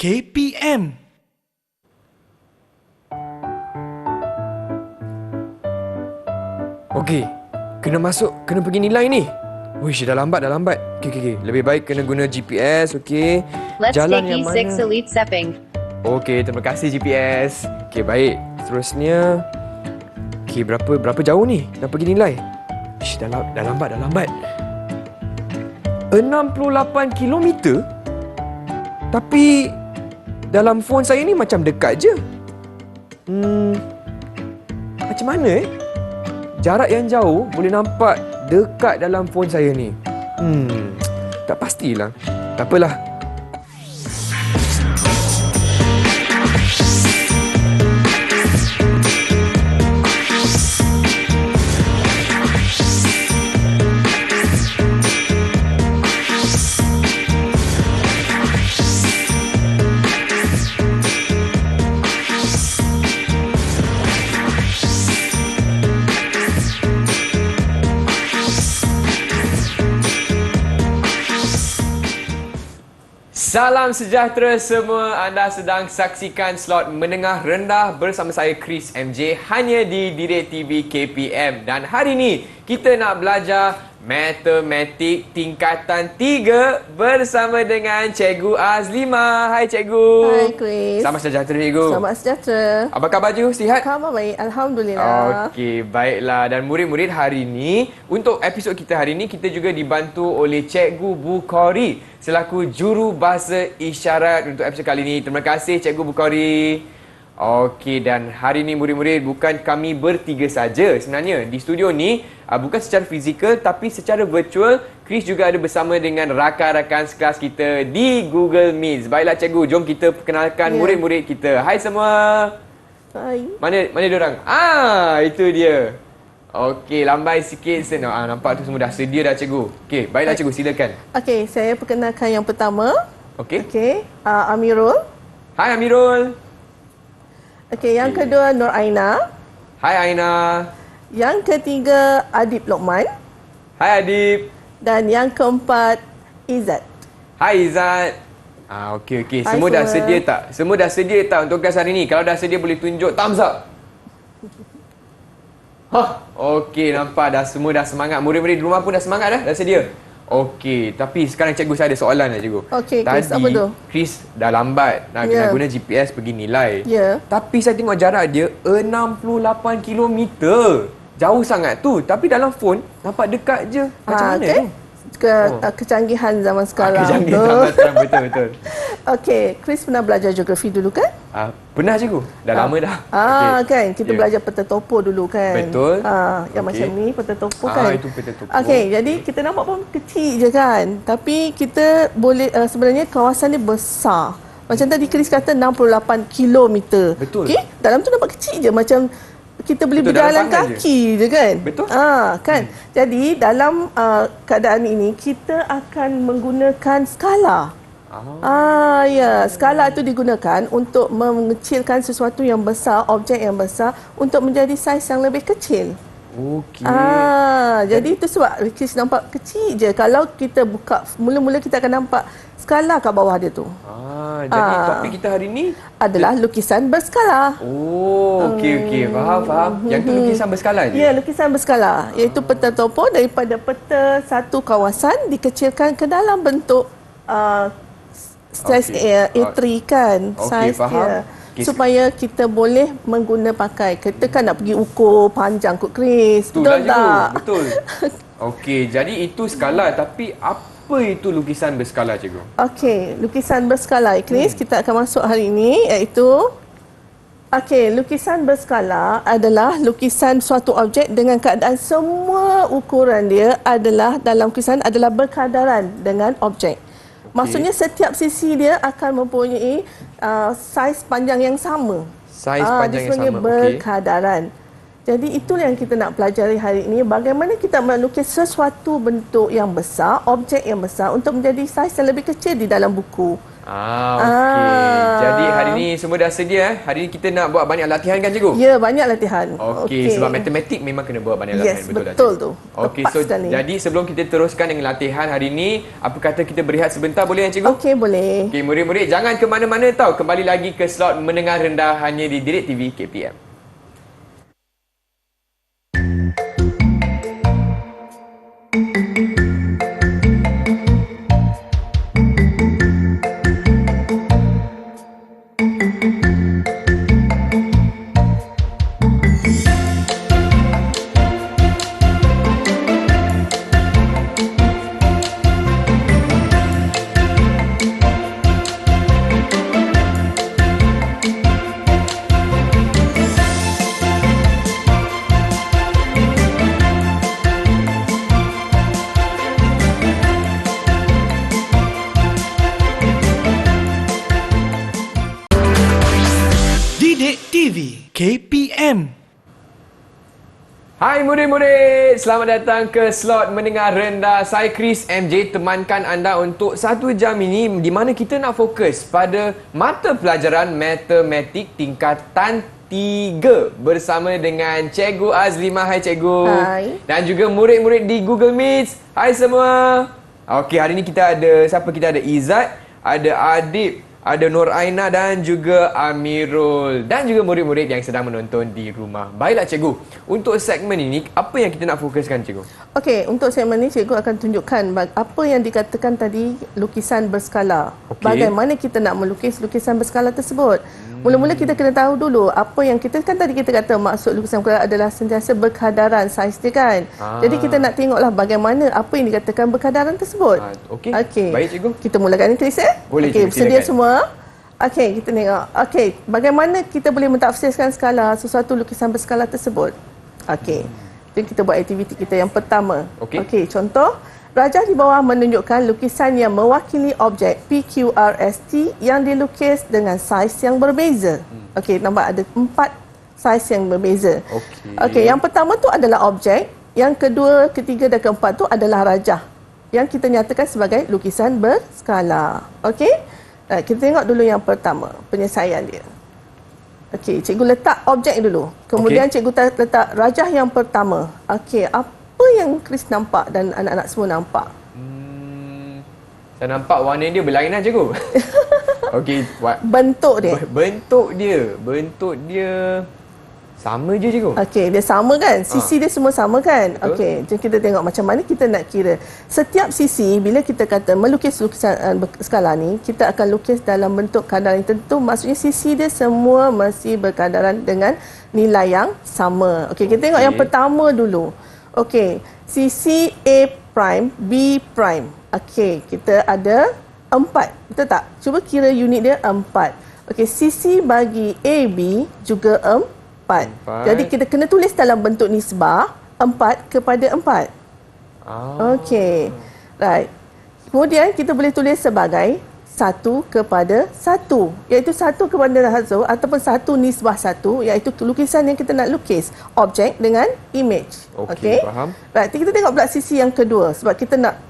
KPM. Okey, kena masuk, kena pergi nilai ni. Wish, dah lambat. Okey. Lebih baik kena guna GPS, okey. Let's Jalan take yang E6 mana? Elite Sepping. Okey, terima kasih GPS. Okey, baik. Seterusnya, okey, berapa jauh ni nak pergi nilai? Wish, dah lambat. 68 kilometer? Tapi dalam phone saya ni macam dekat je. Macam mana jarak yang jauh boleh nampak dekat dalam phone saya ni. Tak pastilah. Tak apalah. Salam sejahtera semua. Anda sedang saksikan slot menengah rendah bersama saya Chris MJ hanya di Direct TV KPM. Dan hari ini kita nak belajar matematik tingkatan 3 bersama dengan Cikgu Azlimah. Hai Cikgu. Hai Chris. Selamat sejahtera Cikgu. Selamat sejahtera. Apa khabar Cikgu? Sihat? Khabar baik, Alhamdulillah. Okey, baiklah. Dan murid-murid hari ini, untuk episod kita hari ini, kita juga dibantu oleh Cikgu Bukhari selaku juru bahasa isyarat untuk episod kali ini. Terima kasih Cikgu Bukhari. Okey, dan hari ini murid-murid bukan kami bertiga saja sebenarnya. Di studio ni, bukan secara fizikal tapi secara virtual, Chris juga ada bersama dengan rakan-rakan sekelas kita di Google Meet. Baiklah Cikgu, jom kita perkenalkan murid-murid kita. Hai semua. Hai. Mana diorang? Itu dia. Okey, lambai sikit. Nampak tu semua dah sedia dah Cikgu. Okey, baiklah Cikgu, silakan. Okey, saya perkenalkan yang pertama. Okey. Amirul. Hai Amirul. Okey, yang kedua Nur Aina. Hai Aina. Yang ketiga Adib Lokman. Hai Adib. Dan yang keempat Izzat. Hai Izzat. Okey. Hai Semua dah semua. sedia tak? Semua dah sedia tak untuk kelas hari ni? Kalau dah sedia boleh tunjuk thumbs up. Okey, nampak dah semua dah semangat. Murid-murid di rumah pun dah semangat dah sedia. Okey, tapi sekarang cikgu saya ada soalan lah cikgu. Okey, Chris, Tadi apa tu? Chris dah lambat nak guna GPS pergi nilai. Ya. Tapi saya tengok jarak dia 68 kilometer. Jauh sangat tu. Tapi dalam phone nampak dekat je. Macam mana tu? Kecanggihan zaman sekarang. Kecanggihan zaman sekarang, betul. Okey, Chris pernah belajar geografi dulu kan? Pernah cikgu. Dah lama dah. Kan kita belajar peta topo dulu kan. Betul. Yang macam ni peta topo kan. Itu peta topo. Okey, jadi kita nampak pun kecil je kan. Tapi kita boleh sebenarnya kawasan ni besar. Macam tadi Chris kata 68 kilometer. Betul. Okey, dalam tu nampak kecil je macam kita boleh Betul, berjalan dalam tangan kaki je kan. Betul. Kan. Jadi dalam keadaan ini kita akan menggunakan skala. Ya, skala itu digunakan untuk mengecilkan sesuatu yang besar, objek yang besar untuk menjadi saiz yang lebih kecil. Okey. Jadi itu sebab Chris nampak kecil je. Kalau kita buka, mula-mula kita akan nampak skala kat bawah dia tu. Jadi topik kita hari ni adalah lukisan berskala. Okey. Faham. Yang tu lukisan berskala je? Ya, lukisan berskala. Iaitu peta topo daripada peta satu kawasan dikecilkan ke dalam bentuk saiz A3 kan. Saiz faham. dia. Supaya kita boleh pakai. Kita kan nak pergi ukur panjang kot Chris. Betul tak? Betul. Okey, jadi itu skala, tapi apa itu lukisan berskala cikgu? Okey, lukisan berskala Chris, kita akan masuk hari ini iaitu lukisan berskala adalah lukisan suatu objek dengan keadaan semua ukuran dia adalah dalam lukisan adalah berkadaran dengan objek. Maksudnya setiap sisi dia akan mempunyai saiz panjang yang sama. Saiz panjang yang sama. Berkadaran. Jadi itulah yang kita nak pelajari hari ini, bagaimana kita melukis sesuatu bentuk yang besar, objek yang besar untuk menjadi saiz yang lebih kecil di dalam buku. Okey. Jadi hari ni semua dah sedia. Hari ni kita nak buat banyak latihan kan cikgu? Ya, banyak latihan. Okey, sebab matematik memang kena buat banyak latihan. Yes, Betul tak, betul cikgu? tu. Okey, Tepat so sekali. jadi sebelum kita teruskan dengan latihan hari ni, apa kata kita berehat sebentar boleh ya cikgu? Okey, boleh. Okey, murid-murid jangan ke mana-mana tau. Kembali lagi ke slot menengah rendah hanya di Didik TV KPM. Didik TV KPM. Hai murid-murid, selamat datang ke slot menengah rendah. Saya Chris MJ temankan anda untuk 1 jam ini di mana kita nak fokus pada mata pelajaran matematik tingkatan 3 bersama dengan Cikgu Azlimah. Hai Cikgu. Hai. Dan juga murid-murid di Google Meet. Hai semua. Okey, hari ni kita ada siapa? Kita ada Izzat, ada Adib, ada Nur Aina dan juga Amirul dan juga murid-murid yang sedang menonton di rumah. Baiklah cikgu, untuk segmen ini apa yang kita nak fokuskan cikgu? Okey, untuk segmen ini cikgu akan tunjukkan apa yang dikatakan tadi lukisan berskala. Okey. Bagaimana kita nak melukis lukisan berskala tersebut. Mula-mula kita kena tahu dulu apa yang kita kan tadi kita kata maksud lukisan berskala adalah sentiasa berkadaran saiz dia kan. Jadi kita nak tengoklah bagaimana apa yang dikatakan berkadaran tersebut. Okey. Okey. Baik cikgu. Kita mulakan Chris Boleh, Okey, cikgu, bersedia silakan. semua? Okey, kita tengok. Okey, bagaimana kita boleh mentafsirkan skala sesuatu lukisan berskala tersebut? Okey. Jadi kita buat aktiviti kita yang pertama. Okey. Okey, contoh rajah di bawah menunjukkan lukisan yang mewakili objek PQRST yang dilukis dengan saiz yang berbeza. Okey, nampak ada 4 saiz yang berbeza. Okey. Okey, yang pertama tu adalah objek, yang kedua, ketiga dan keempat tu adalah rajah yang kita nyatakan sebagai lukisan berskala. Okey? Kita tengok dulu yang pertama, penyelesaian dia. Okey, cikgu letak objek dulu. Kemudian cikgu letak rajah yang pertama. Okey, apa yang Chris nampak dan anak-anak semua nampak? Saya nampak warna dia berlainan cikgu. Okey, Bentuk dia. bentuk dia sama je cikgu. Okey, dia sama kan? Sisi dia semua sama kan? Betul. Okey, jadi kita tengok macam mana kita nak kira. Setiap sisi, bila kita kata melukis lukisan skala ni, kita akan lukis dalam bentuk kadaran tertentu. Maksudnya sisi dia semua mesti berkadaran dengan nilai yang sama. Okey, kita tengok yang pertama dulu. Okey, sisi A prime, B prime. Okey, kita ada 4. Betul tak? Cuba kira unit dia 4. Okey, sisi bagi AB juga 4. Jadi kita kena tulis dalam bentuk nisbah 4 kepada 4. Okey. Right. Kemudian kita boleh tulis sebagai 1 kepada 1, iaitu 1 kepada 1 ataupun 1 nisbah 1, iaitu lukisan yang kita nak lukis, objek dengan image. Okey, faham. Right, kita tengok pula sisi yang kedua sebab kita nak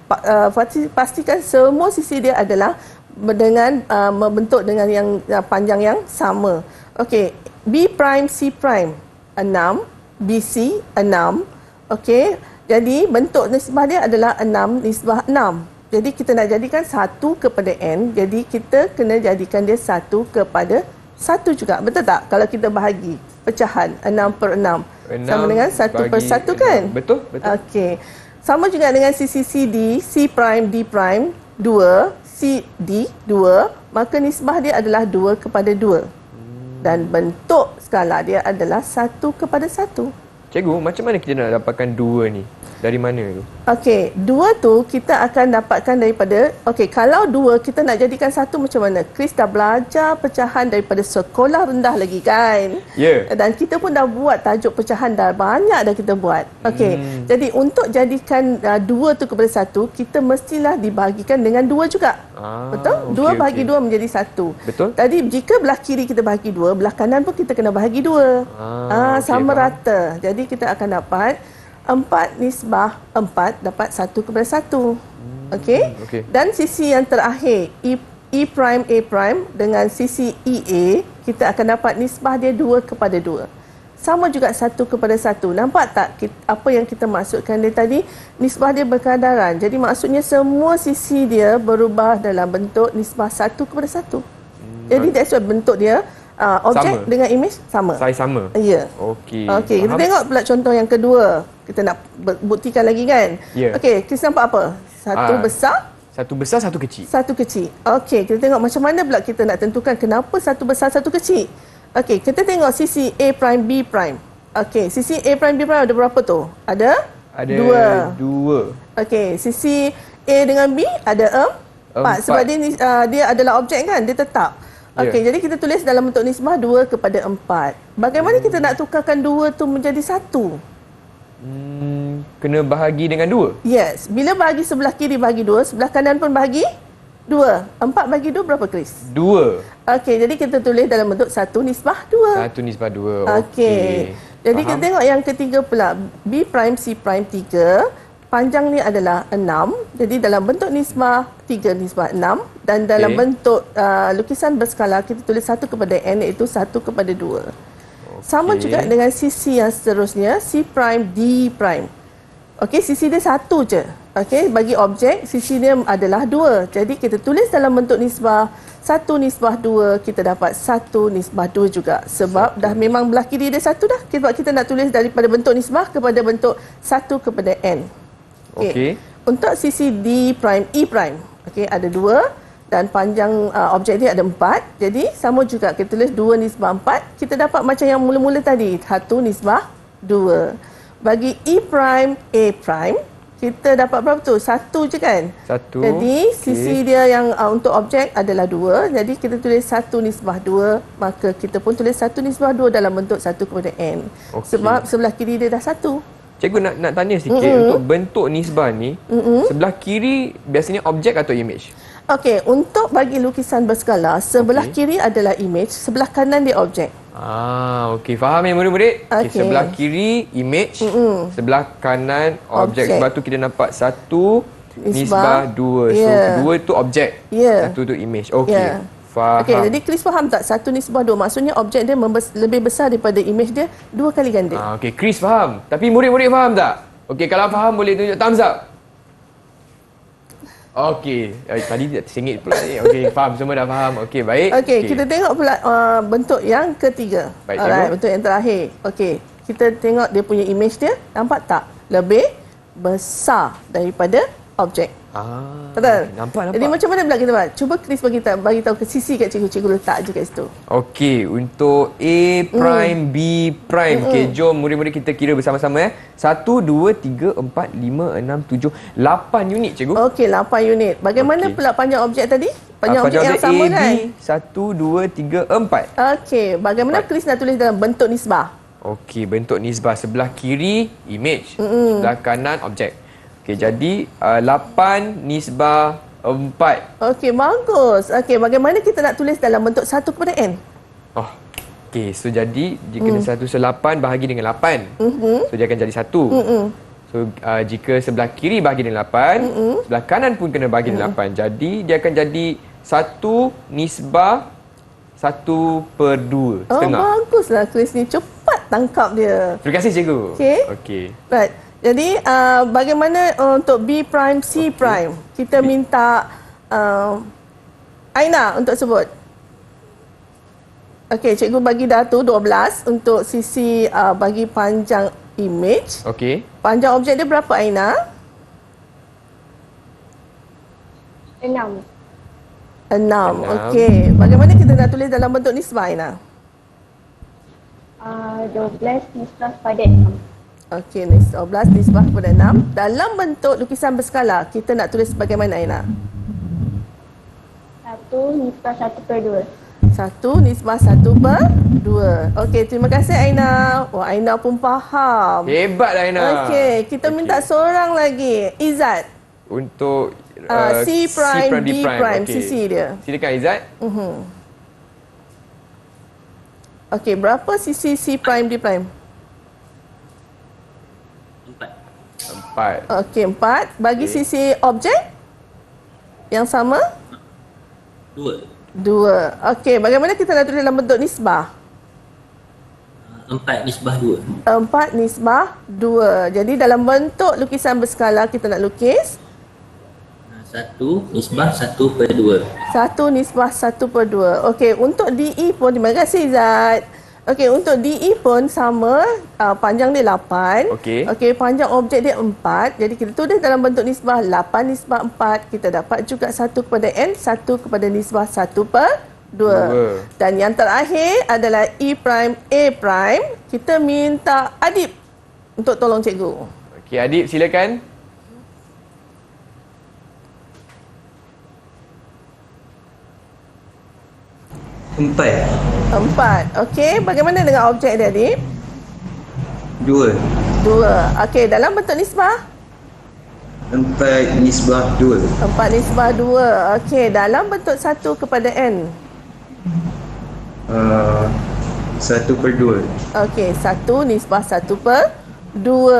pastikan semua sisi dia adalah dengan membentuk dengan yang panjang yang sama. Okey, B prime C prime 6, BC 6. Okey, jadi bentuk nisbah dia adalah 6 nisbah 6. Jadi kita nak jadikan 1 kepada n, jadi kita kena jadikan dia 1 kepada 1 juga. Betul tak? Kalau kita bahagi pecahan 6/6 sama dengan 1/1 kan? Betul. Okey. Sama juga dengan sisi CD, C prime, D prime 2, CD 2, maka nisbah dia adalah 2 kepada 2. Dan bentuk skala dia adalah 1 kepada 1. Cikgu, macam mana kita nak dapatkan 2 ni? Dari mana tu? Okey, 2 tu kita akan dapatkan daripada, kalau 2 kita nak jadikan 1 macam mana? Chris dah belajar pecahan daripada sekolah rendah lagi kan? Ya. Dan kita pun dah buat tajuk pecahan, dah banyak dah kita buat. Okey, jadi untuk jadikan 2 tu kepada 1, kita mestilah dibahagikan dengan 2 juga. Betul? 2 bahagi 2 menjadi 1. Betul. Tadi jika belah kiri kita bahagi 2, belah kanan pun kita kena bahagi 2. Okey, Sama faham. rata. Jadi kita akan dapat 4 nisbah 4 dapat 1 kepada 1. Okey? okey. Dan sisi yang terakhir, E prime A prime dengan sisi EA, kita akan dapat nisbah dia 2 kepada 2. Sama juga 1 kepada 1. Nampak tak apa yang kita maksudkan dia tadi? Nisbah dia berkadaran. Jadi maksudnya semua sisi dia berubah dalam bentuk nisbah 1 kepada 1. Jadi that's why bentuk dia objek Sama. dengan image sama. Saiz sama. Ya. Okey. Okey, kita Faham? tengok pula contoh yang kedua. Kita nak buktikan lagi kan? Ya. Okey, Chris nampak apa? Satu besar, Satu besar, satu kecil. satu kecil. Okey, kita tengok macam mana pula kita nak tentukan kenapa satu besar, satu kecil. Okey, kita tengok sisi A prime, B prime. Okey, sisi A prime, B prime ada berapa tu? Ada? Ada 2. Okey, sisi A dengan B ada 4. Sebab dia adalah objek kan? Dia tetap. Ya. Okey, jadi kita tulis dalam bentuk nisbah 2 kepada 4. Bagaimana kita nak tukarkan 2 tu menjadi 1? Kena bahagi dengan 2. Yes. Bila bahagi sebelah kiri bahagi 2, sebelah kanan pun bahagi 2. 4 bahagi 2 berapa, Chris? 2. Okey, jadi kita tulis dalam bentuk 1 nisbah 2. 1 nisbah 2. Okey. Jadi kita tengok yang ketiga pula. B prime, C prime 3. Panjang ni adalah 6. Jadi dalam bentuk nisbah 3 nisbah 6. Dan dalam bentuk lukisan berskala, kita tulis 1 kepada N, iaitu 1 kepada 2. Sama juga dengan sisi yang seterusnya, C prime, D prime. Okey, sisi dia 1 je. Okey, bagi objek, sisi dia adalah 2. Jadi kita tulis dalam bentuk nisbah 1 nisbah 2, kita dapat 1 nisbah 2 juga. Sebab dah memang belah kiri dia 1 dah. Sebab kita nak tulis daripada bentuk nisbah kepada bentuk 1 kepada N. Okey. Untuk sisi D prime, E prime, okey, ada 2 dan panjang objek dia ada 4. Jadi sama juga kita tulis 2 nisbah 4. Kita dapat macam yang mula-mula tadi, 1 nisbah 2. Bagi E prime, A prime, kita dapat berapa tu? 1 je kan? 1. Jadi sisi dia yang untuk objek adalah 2. Jadi kita tulis 1 nisbah 2. Maka kita pun tulis 1 nisbah 2 dalam bentuk 1 kepada N. Okey. Sebab sebelah kiri dia dah 1. Cikgu nak tanya sikit untuk bentuk nisbah ni, sebelah kiri biasanya objek atau image? Okey, untuk bagi lukisan berskala, sebelah kiri adalah image, sebelah kanan dia objek. Okey. Faham ya murid-murid? Okey. Sebelah kiri image, sebelah kanan objek. Objek. Sebab tu kita dapat 1 nisbah 2. So, Ya. 2 tu objek. Ya. 1 tu image. Okey. Ya. Faham. Okey, jadi Chris faham tak? 1 nisbah 2. Maksudnya objek dia lebih besar daripada image dia 2 kali ganda. Okey, Chris faham. Tapi murid-murid faham tak? Okey, kalau faham boleh tunjuk thumbs up. Okey, tadi tersengit pula ni. Okey, faham, semua dah faham. Okey, baik. Okey, kita tengok pula bentuk yang ketiga. Baik, Alright, cikgu. bentuk yang terakhir. Okey, kita tengok dia punya image dia. Nampak tak? Lebih besar daripada objek. Betul? Nampak. Jadi macam mana pula kita buat? Cuba Chris bagi tahu ke sisi kat cikgu. Cikgu letak je kat situ. Okey, untuk A prime, B prime. Okey, jom murid-murid kita kira bersama-sama 1, 2, 3, 4, 5, 6, 7, 8 unit cikgu. Okey, 8 unit. Bagaimana Okey. pula panjang objek tadi? Panjang objek yang sama A, kan? B, 1, 2, 3, 4. Okey, bagaimana Chris nak tulis dalam bentuk nisbah? Okey, bentuk nisbah. Sebelah kiri image, sebelah kanan objek. Okey, jadi 8 nisbah 4. Okey, bagus. Okey, bagaimana kita nak tulis dalam bentuk 1 kepada N? Okey, so jadi jika 1/8 bahagi dengan 8. So dia akan jadi 1. So jika sebelah kiri bahagi dengan 8, sebelah kanan pun kena bahagi dengan 8. Jadi dia akan jadi 1 nisbah 1/2 Oh, setengah. baguslah Chris ni. Cepat tangkap dia. Terima kasih cikgu. Okey. Okey. Right. Jadi bagaimana untuk B prime, C prime? Kita minta Aina untuk sebut. Okey, cikgu bagi dah tu 12 untuk sisi bagi panjang image. Okey. Panjang objek dia berapa, Aina? 6. 6. Okey. Bagaimana kita nak tulis dalam bentuk nisbah, Aina? 12 nisbah pada 6. Okey, 12 nisbah kepada 6. Dalam bentuk lukisan berskala, kita nak tulis bagaimana, Aina? 1 nisbah 1/2. 1 nisbah 1/2. Okey, terima kasih Aina. Wah, Aina pun faham. Hebat lah Aina. Okey, kita minta seorang lagi. Izzat. Untuk C prime, D prime, Okey. sisi dia. Silakan Izzat. Okey, berapa sisi C prime, D prime? 4. Okey, 4. Bagi sisi objek yang sama? 2. 2. Okey, bagaimana kita nak tulis dalam bentuk nisbah? 4 nisbah 2. 4 nisbah 2. Jadi dalam bentuk lukisan berskala kita nak lukis 1 nisbah 1/2. 1 nisbah 1/2. Okey, untuk DE pun, terima kasih Zat. Okey, untuk DE pun sama, panjang dia 8. Okey. Okey, panjang objek dia 4. Jadi kita tulis dalam bentuk nisbah 8 nisbah 4. Kita dapat juga 1 kepada N, 1 kepada nisbah 1/2. Dan yang terakhir adalah E prime, A prime. Kita minta Adib untuk tolong cikgu. Okey, Adib silakan. Empat. Okey, bagaimana dengan objek dia, Adib? 2. 2. Okey, dalam bentuk nisbah? 4 nisbah 2. 4 nisbah 2. Okey, dalam bentuk 1 kepada N? 1/2. Okey, 1 nisbah 1/2.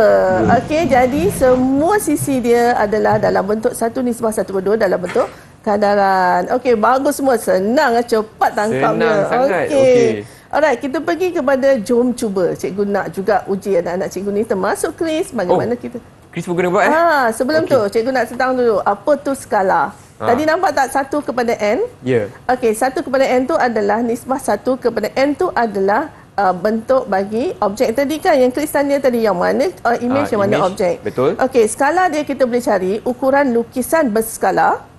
Okey, jadi semua sisi dia adalah dalam bentuk 1 nisbah 1/2 dalam bentuk kadaran. Okey, bagus semua. Senang, cepat tangkapnya. Senang sangat. Okey. Alright, kita pergi kepada jom cuba. Cikgu nak juga uji anak-anak cikgu ni termasuk Chris. Bagaimana kita... Chris pun kena buat sebelum tu, cikgu nak tentang dulu. Apa tu skala? Tadi nampak tak 1 kepada N? Ya. Okey, 1 kepada N tu adalah nisbah 1 kepada N tu adalah bentuk bagi objek tadi kan yang Chris tanya tadi, yang mana image, yang mana image, objek. betul. Okey, skala dia kita boleh cari ukuran lukisan berskala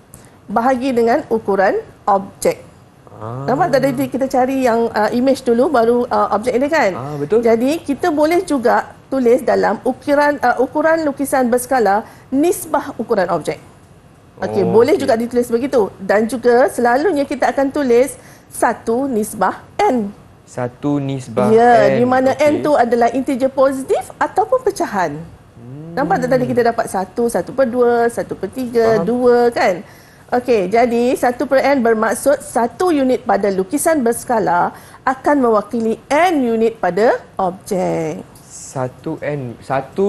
bahagi dengan ukuran objek. Nampak tak tadi kita cari yang image dulu baru objek dia kan? Betul. Jadi kita boleh juga tulis dalam ukuran lukisan berskala nisbah ukuran objek. Okey, boleh juga ditulis begitu. Dan juga selalunya kita akan tulis 1 nisbah N. 1 nisbah Ya, N. di mana Okey. N tu adalah integer positif ataupun pecahan. Nampak tak tadi kita dapat 1, 1/2, 1/3, 2 kan? Okey, jadi 1/n bermaksud 1 unit pada lukisan berskala akan mewakili N unit pada objek. 1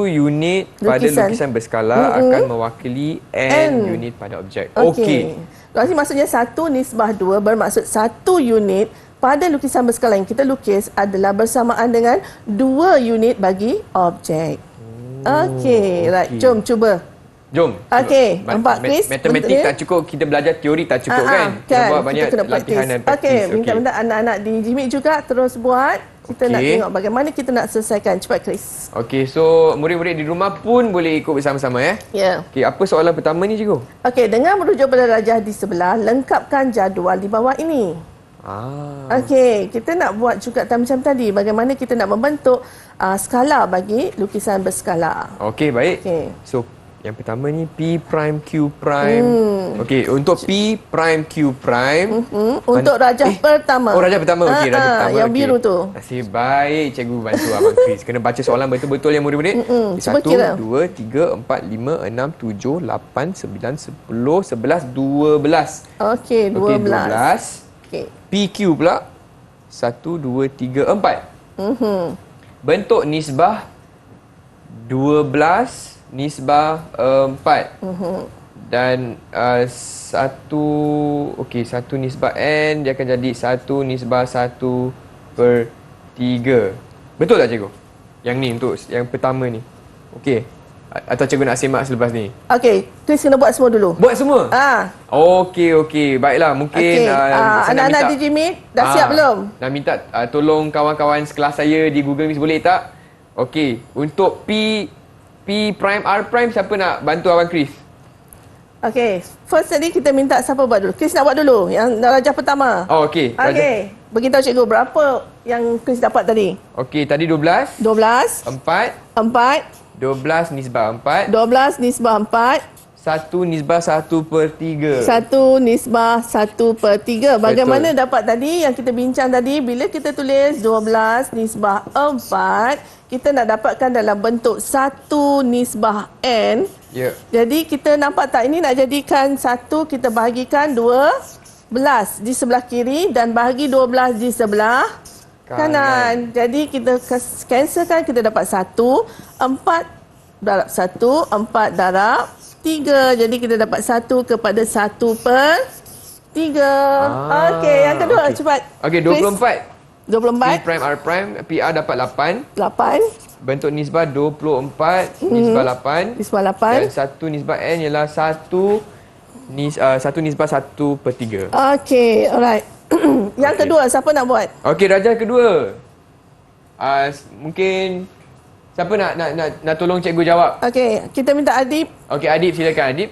unit pada lukisan berskala akan mewakili N unit pada objek. Okey. Jadi maksudnya 1 nisbah 2 bermaksud 1 unit pada lukisan berskala yang kita lukis adalah bersamaan dengan 2 unit bagi objek. Okey, right. Jom cuba. Jom. Okey, nampak Chris? Matematik tak cukup, kita belajar teori tak cukup kan? Kita buat banyak kita kena latihan dan praktis. praktis. Okey, minta anak-anak di Jimmy juga terus buat. Kita nak tengok bagaimana kita nak selesaikan. Cepat Chris. Okey, so murid-murid di rumah pun boleh ikut bersama-sama ya. Ya. Okey, apa soalan pertama ni cikgu? Okey, dengan merujuk pada rajah di sebelah, lengkapkan jadual di bawah ini. Okey, kita nak buat juga macam tadi. Bagaimana kita nak membentuk skala bagi lukisan berskala. Okey, baik. Okey. So, yang pertama ni P prime Q prime. Okey, untuk P prime Q prime. Untuk rajah pertama. Oh, rajah pertama. Okey, rajah pertama. Yang okey. biru tu. Nasib baik cikgu bantu Abang Chris. Kena baca soalan betul-betul ya murid-murid. Cuba 1, kira. 2, 3, 4, 5, 6, 7, 8, 9, 10, 11, 12. Okey, 12. Okey, 12. Okey. PQ pula 1, 2, 3, 4. Bentuk nisbah 12 nisbah 4. Dan satu nisbah N dia akan jadi 1 nisbah 1/3. Betul tak cikgu? Yang ni untuk yang pertama ni. Okey. Atau cikgu nak semak selepas ni? Okey, Chris kena buat semua dulu. Buat semua? Okey. Baiklah, mungkin saya nak anak-anak minta- di Jimmy dah siap belum? Nak minta tolong kawan-kawan sekelas saya di Google Meet boleh tak? Okey, untuk P prime R prime siapa nak bantu Abang Chris? Okey, first tadi kita minta siapa buat dulu? Chris nak buat dulu, yang darjah pertama. Oh, okey. Okey, beritahu cikgu berapa yang Chris dapat tadi? Okey, tadi 12. 12, 4. 4, 12 nisbah 4. 12 nisbah 4, 1 nisbah 1/3. 1 nisbah 1/3. Bagaimana dapat tadi yang kita bincang tadi, bila kita tulis 12 nisbah 4, kita nak dapatkan dalam bentuk 1 nisbah n. Ya. Jadi kita nampak tak, ini nak jadikan 1, kita bahagikan 12 di sebelah kiri dan bahagi 12 di sebelah kanan. Jadi kita cancelkan, kita dapat 1, 4 darab 1, 4 darab 3. Jadi kita dapat 1 kepada 1/3. Okey, yang kedua cepat. Okey, 24. 24. P prime R prime, PR dapat 8. 8. Bentuk nisbah 24 nisbah 8. Nisbah Dan 8. 1 nisbah n ialah 1 nisbah 1/3. Okey, alright. Yang kedua, siapa nak buat? Okey, darjah kedua. Mungkin siapa nak tolong cikgu jawab? Okey, kita minta Adib. Okey, Adib, silakan Adib.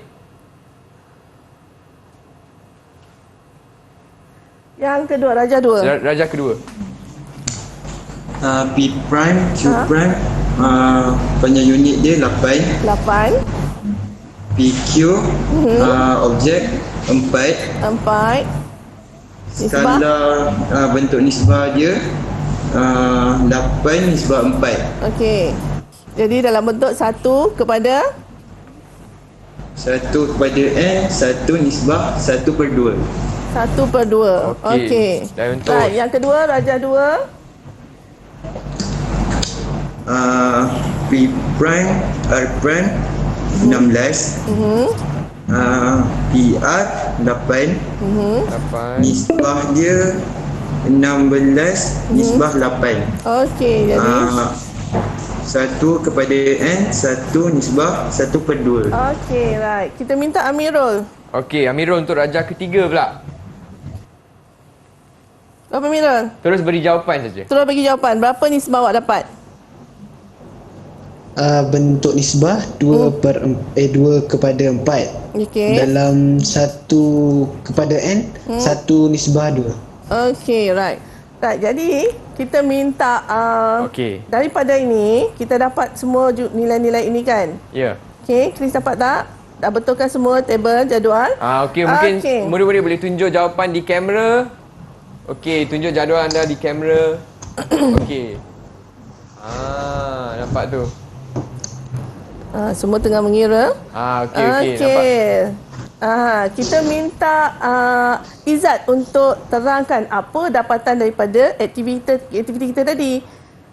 Yang kedua, darjah 2. Darjah kedua. P prime, Q prime, punya unit dia 8. 8. PQ, objek 4. 4. Nisbah. Skala bentuk nisbah dia 8 nisbah 4. Okey. Jadi dalam bentuk 1 kepada 1 kepada n, 1 nisbah 1/2. 1/2. Okey. Okey. Dan untuk- Baik, yang kedua, darjah 2. P prime, R prime 16. PR 8. 8. Nisbah dia 16 nisbah 8. Okey, jadi 1 kepada n, 1 nisbah 1/2. okey, right. Kita minta Amirul. Okey, Amirul untuk darjah ketiga pula. Berapa Amirul? Terus beri jawapan saja. Terus bagi jawapan. Berapa nisbah awak dapat? Bentuk nisbah 2 kepada 4. Okey. Dalam 1 kepada n, 1 nisbah 2. Okey, right. Right, jadi kita minta Okey. daripada ini kita dapat semua nilai-nilai ini kan? Ya. Okey, Chris dapat tak? Dah betulkan semua tabel jadual? Okey, mungkin Okey. murid-murid boleh tunjuk jawapan di kamera. Okey, tunjuk jadual anda di kamera. Okey. Nampak tu. Semua tengah mengira. Okey, nampak. Kita minta Izzat untuk terangkan apa dapatan daripada aktiviti kita tadi.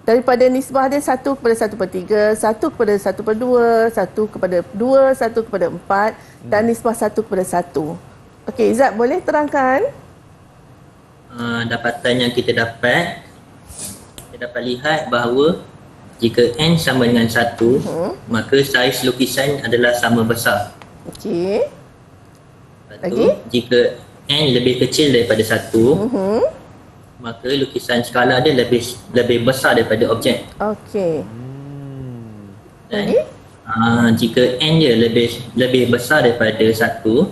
Daripada nisbah dia 1 kepada 1/3, 1 kepada 1/2, 1 kepada 2, 1 kepada 4 dan nisbah 1 kepada 1. Okey, Izzat boleh terangkan? Dapatan yang kita dapat lihat bahawa jika n sama dengan 1, maka saiz lukisan adalah sama besar. Okey. Lepas Lagi? tu, jika n lebih kecil daripada 1, maka lukisan skala dia lebih besar daripada objek. Okey. Dan Lagi? jika n dia lebih besar daripada 1,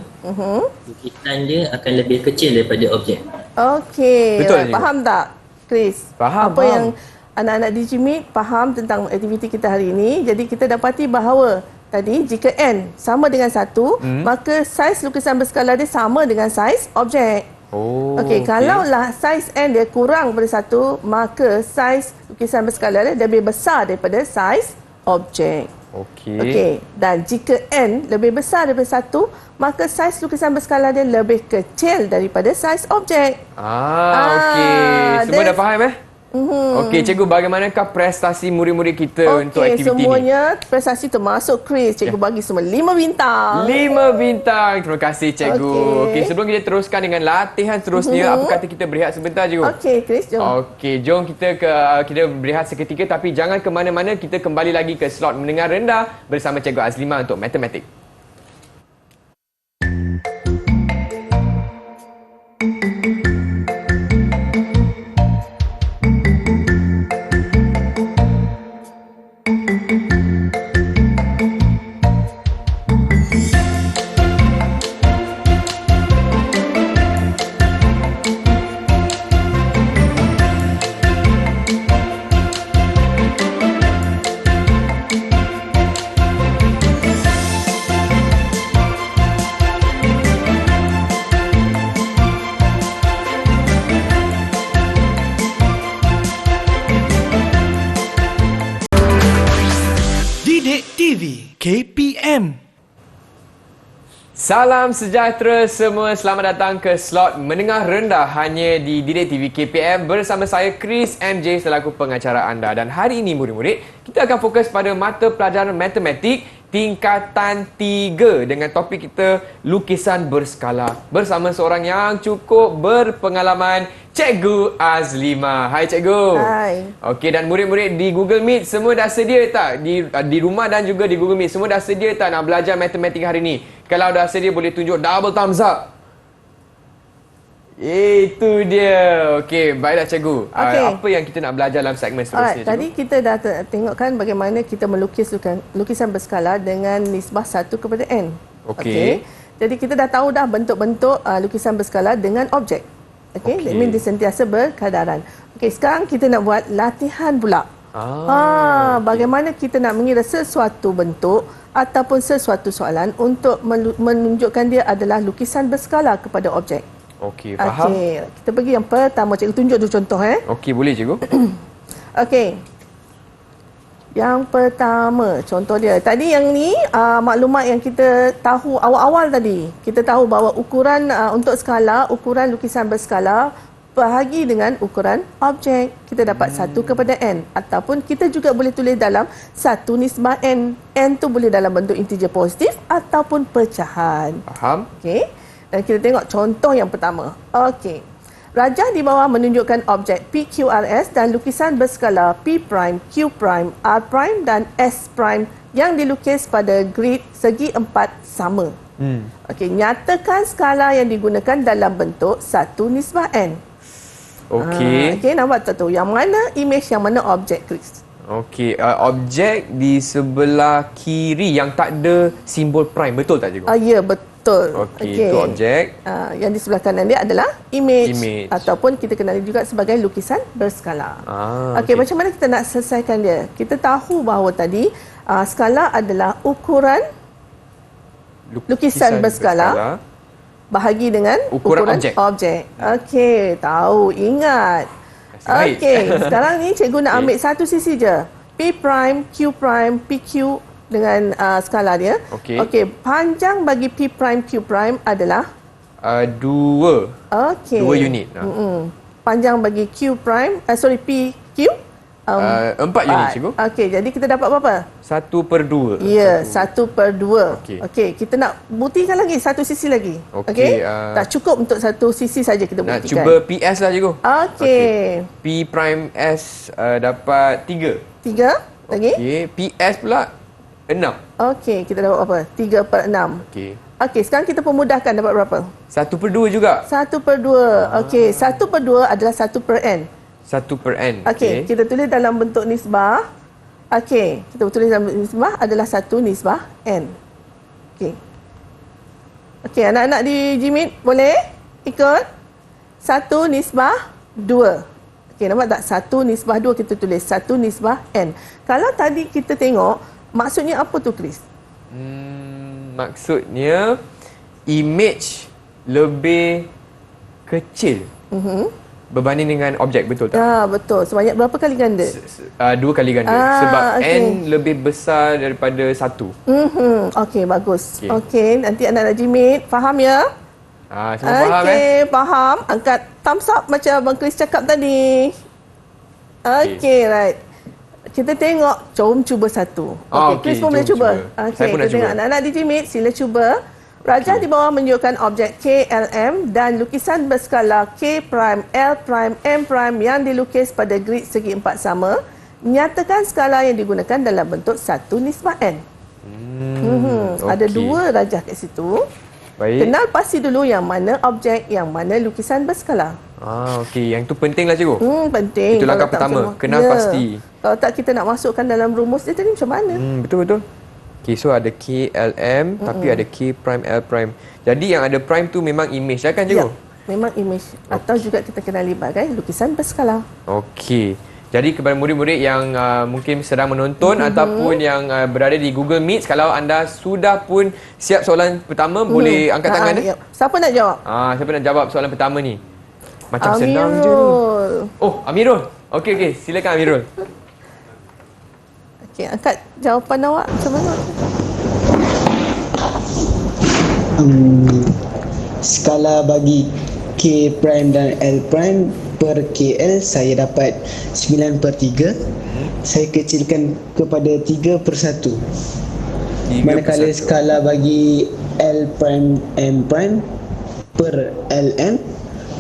lukisan dia akan lebih kecil daripada objek. Okey. Betul, Cikgu. Faham tak, Chris? Faham, Apa faham. yang anak-anak Digimit faham tentang aktiviti kita hari ini. Jadi kita dapati bahawa tadi jika n sama dengan 1, maka saiz lukisan berskala dia sama dengan saiz objek. Okey, kalaulah saiz n dia kurang daripada 1, maka saiz lukisan berskala dia lebih besar daripada saiz objek. Okey. Okey, dan jika n lebih besar daripada 1, maka saiz lukisan berskala dia lebih kecil daripada saiz objek. Okey. Semua dah that's- faham Okey, cikgu, bagaimanakah prestasi murid-murid kita untuk Okey, aktiviti ni? semuanya prestasi termasuk Chris. Cikgu bagi semua 5 bintang. 5 bintang. Terima kasih, cikgu. Okey. Okey, sebelum kita teruskan dengan latihan seterusnya, apa kata kita berehat sebentar, cikgu? Okey, Chris, jom. Okey, jom kita berehat seketika, tapi jangan ke mana-mana. Kita kembali lagi ke slot mendengar rendah bersama Cikgu Azlima untuk matematik. KPM. Salam sejahtera semua. Selamat datang ke slot menengah rendah hanya di Didik TV KPM bersama saya Chris MJ selaku pengacara anda. Dan hari ini murid-murid, kita akan fokus pada mata pelajaran matematik tingkatan 3 dengan topik kita lukisan berskala bersama seorang yang cukup berpengalaman, Cikgu Azlimah. Hai Cikgu. Hai. Okey, dan murid-murid di Google Meet semua dah sedia tak? Di rumah dan juga di Google Meet semua dah sedia tak nak belajar matematik hari ni? Kalau dah sedia boleh tunjuk double thumbs up. Itu dia. Okey, baiklah Cikgu. Okey. Apa yang kita nak belajar dalam segmen seterusnya, Cikgu? Tadi kita dah tengokkan bagaimana kita melukis lukisan berskala dengan nisbah 1 kepada n. Okey. Jadi kita dah tahu dah bentuk-bentuk lukisan berskala dengan objek. Okey, that means dia sentiasa berkadaran. Okey, sekarang kita nak buat latihan pula. Bagaimana kita nak mengira sesuatu bentuk ataupun sesuatu soalan untuk menunjukkan dia adalah lukisan berskala kepada objek. Okey, faham. Okey, kita pergi yang pertama. Cikgu tunjuk dulu contoh. Okey, boleh Cikgu. Okey. Yang pertama, contoh dia. Tadi yang ni maklumat yang kita tahu awal-awal tadi. Kita tahu bahawa ukuran untuk skala, ukuran lukisan berskala bahagi dengan ukuran objek. Kita dapat 1 kepada n. Ataupun kita juga boleh tulis dalam 1 nisbah n. N tu boleh dalam bentuk integer positif ataupun pecahan. Faham? Okey. Dan kita tengok contoh yang pertama. Okey. Rajah di bawah menunjukkan objek PQRS dan lukisan berskala P', Q', R' dan S' yang dilukis pada grid segi empat sama. Okey, nyatakan skala yang digunakan dalam bentuk 1 nisbah n. Okey. Okey, nampak tak tu? Yang mana image, yang mana objek, Chris? Okey, objek di sebelah kiri yang tak ada simbol prime, betul tak Cikgu? Ya, betul. Okey, itu objek. Yang di sebelah kanan dia adalah image. Ataupun kita kenali juga sebagai lukisan berskala. Okey, macam mana kita nak selesaikan dia? Kita tahu bahawa tadi skala adalah ukuran lukisan berskala bahagi dengan ukuran objek. Okey, tahu, ingat. Okey, sekarang ni cikgu nak ambil satu sisi je. P', Q', PQ dengan skala dia. Okey, panjang bagi P', Q' adalah 2. Okey. 2 unit. Panjang bagi PQ 4 unit Cikgu. Okey, jadi kita dapat berapa? 1/2. Ya, 1/2. Okey. Okey, kita nak buktikan lagi satu sisi lagi. Okey, tak cukup untuk satu sisi saja kita nak buktikan. cuba PS lah Cikgu. Okey. P'(S) dapat 3. 3 lagi? Okey, PS pula 6. Okey, kita dapat berapa? 3/6. Okey. Okey, sekarang kita pemudahkan, dapat berapa? 1/2 juga. 1/2. Okey, 1/2 adalah 1/n. 1/n. Okey, kita tulis dalam bentuk nisbah. Okey, kita tulis dalam bentuk nisbah adalah 1 nisbah n. Okey. Okey, anak-anak di Jimit boleh ikut? 1 nisbah 2. Okey, nampak tak? 1 nisbah 2 kita tulis 1 nisbah n. Kalau tadi kita tengok, maksudnya apa tu, Chris? Maksudnya image lebih kecil berbanding dengan objek, betul tak? Betul. Sebanyak berapa kali ganda? 2 kali ganda. Sebab n lebih besar daripada 1. Okey, bagus. Okey, nanti anak-anak Jimit faham ya? Semua faham faham. Angkat thumbs up macam Abang Chris cakap tadi. Okey, right. Kita tengok, jom cuba satu. Okey, Chris pun boleh cuba. Okey, kita tengok anak-anak di Jimit, sila cuba. Rajah di bawah menunjukkan objek KLM dan lukisan berskala K', L', M' yang dilukis pada grid segi empat sama. Nyatakan skala yang digunakan dalam bentuk 1 nisbah n. Ada 2 rajah kat situ. Baik. Kenal pasti dulu yang mana objek, yang mana lukisan berskala. Okey, yang tu penting lah Cikgu. Penting. Itu langkah pertama, kenal pasti. Kalau tak kita nak masukkan dalam rumus dia tadi macam mana? Betul-betul. Okey, so ada KLM tapi ada K', L'. Jadi yang ada prime tu memang image lah kan Cikgu? Ya, memang image. Atau juga kita kenali sebagai lukisan berskala. Okey. Jadi kepada murid-murid yang mungkin sedang menonton ataupun yang berada di Google Meet, kalau anda sudah pun siap soalan pertama, boleh angkat tangan. Siapa nak jawab? Siapa nak jawab soalan pertama ni? Macam senang je ni. Oh, Amirul. Okey, silakan Amirul. Okey, angkat jawapan awak macam mana? Skala bagi K prime dan L prime per KL saya dapat 9/3. Saya kecilkan kepada 3/1. Manakala skala bagi L prime M prime per LM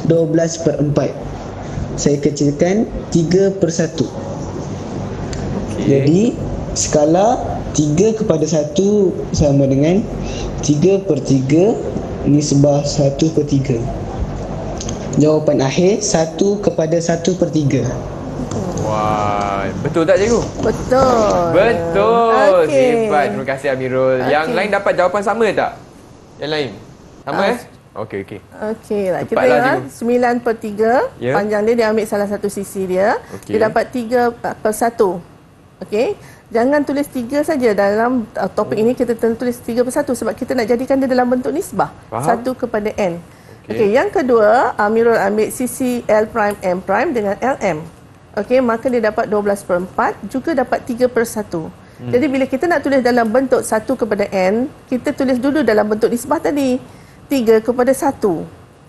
12/4. Saya kecilkan 3/1. Jadi skala 3/1 sama dengan 3/3 nisbah 1/3. Jawapan akhir 1/1/3. Wah, betul tak cikgu? Betul. Betul. Okey. Hebat. Terima kasih Amirul. Yang lain dapat jawapan sama tak? Yang lain? Sama Okey. Okey lah. Kita Cepatlah, tengok 9/3. Ya. Panjang dia ambil salah satu sisi dia. Okey. Dia dapat 3/1. Okey. Jangan tulis 3 saja dalam topik ini, kita tulis 3/1 sebab kita nak jadikan dia dalam bentuk nisbah. Faham. 1 kepada N. Okey, yang kedua, Amirul ambil sisi L prime M prime dengan LM. Okey, maka dia dapat 12/4 juga dapat 3/1. Jadi bila kita nak tulis dalam bentuk 1 kepada N, kita tulis dulu dalam bentuk nisbah tadi. 3/1.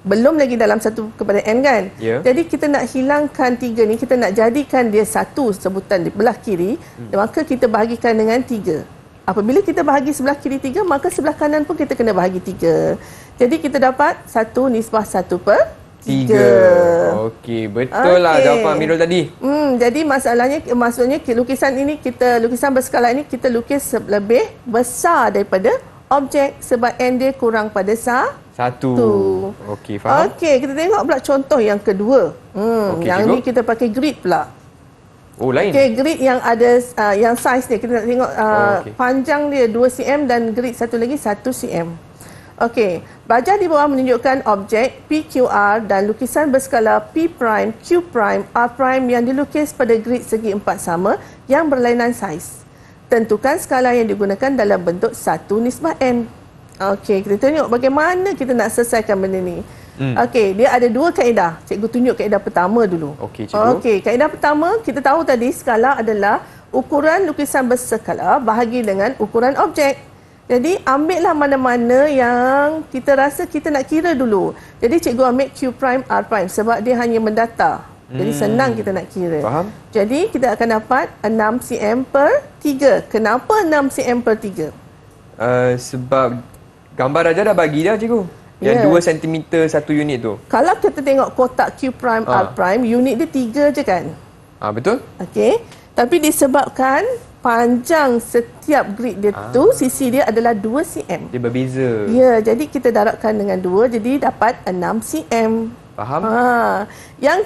Belum lagi dalam 1 kepada N kan? Ya. Jadi kita nak hilangkan 3 ni, kita nak jadikan dia 1 sebutan di belah kiri, maka kita bahagikan dengan 3. Apabila kita bahagi sebelah kiri 3, maka sebelah kanan pun kita kena bahagi 3. Jadi kita dapat 1 nisbah 1/3. Okey, betul lah jawapan Amirul tadi. Jadi maksudnya lukisan berskala ini kita lukis lebih besar daripada objek sebab N dia kurang pada 1. Okey, faham? Okey, kita tengok pula contoh yang kedua. Okey, Yang cikgu. ni kita pakai grid pula. Oh, lain. Okey, grid yang ada yang saiz dia kita nak tengok okey. panjang dia 2 cm dan grid satu lagi 1 cm. Okey, baja di bawah menunjukkan objek PQR dan lukisan berskala P prime, Q prime, R prime yang dilukis pada grid segi empat sama yang berlainan saiz. Tentukan skala yang digunakan dalam bentuk 1/N. Okey, kita tengok bagaimana kita nak selesaikan benda ni. Okey, dia ada dua kaedah. Cikgu tunjuk kaedah pertama dulu. Okey, cikgu. Okey, kaedah pertama kita tahu tadi skala adalah ukuran lukisan berskala bahagi dengan ukuran objek. Jadi ambillah mana-mana yang kita rasa kita nak kira dulu. Jadi cikgu ambil Q prime R prime sebab dia hanya mendata. Jadi senang kita nak kira. Faham. Jadi kita akan dapat 6 cm/3. Kenapa 6 cm/3? Sebab gambar Raja dah bagi dah cikgu. Yang 2 cm satu unit tu. Kalau kita tengok kotak Q prime R prime, unit dia 3 je kan? Betul? Okey. Tapi disebabkan panjang setiap grid dia tu, sisi dia adalah 2 cm. Dia berbeza. Ya, jadi kita darabkan dengan 2, jadi dapat 6 cm. Faham? Yang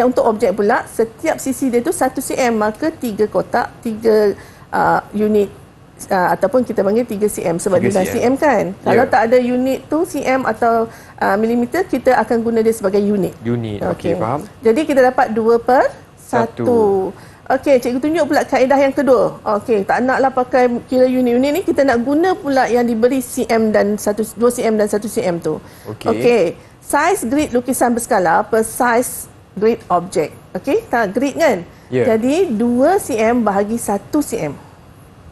untuk objek pula, setiap sisi dia tu 1 cm, maka 3 kotak, 3 unit ataupun kita panggil 3 cm sebab 3 dia dah cm kan. Kalau tak ada unit tu cm atau milimeter, kita akan guna dia sebagai unit. Unit. Okey, faham. Jadi kita dapat 2/1. Okey, cikgu tunjuk pula kaedah yang kedua. Okey, tak naklah pakai kira unit-unit ni, kita nak guna pula yang diberi cm dan 2 cm dan 1 cm tu. Okey. Saiz grid lukisan berskala per saiz grid objek. Okey, tak grid kan? Jadi 2 cm bahagi 1 cm.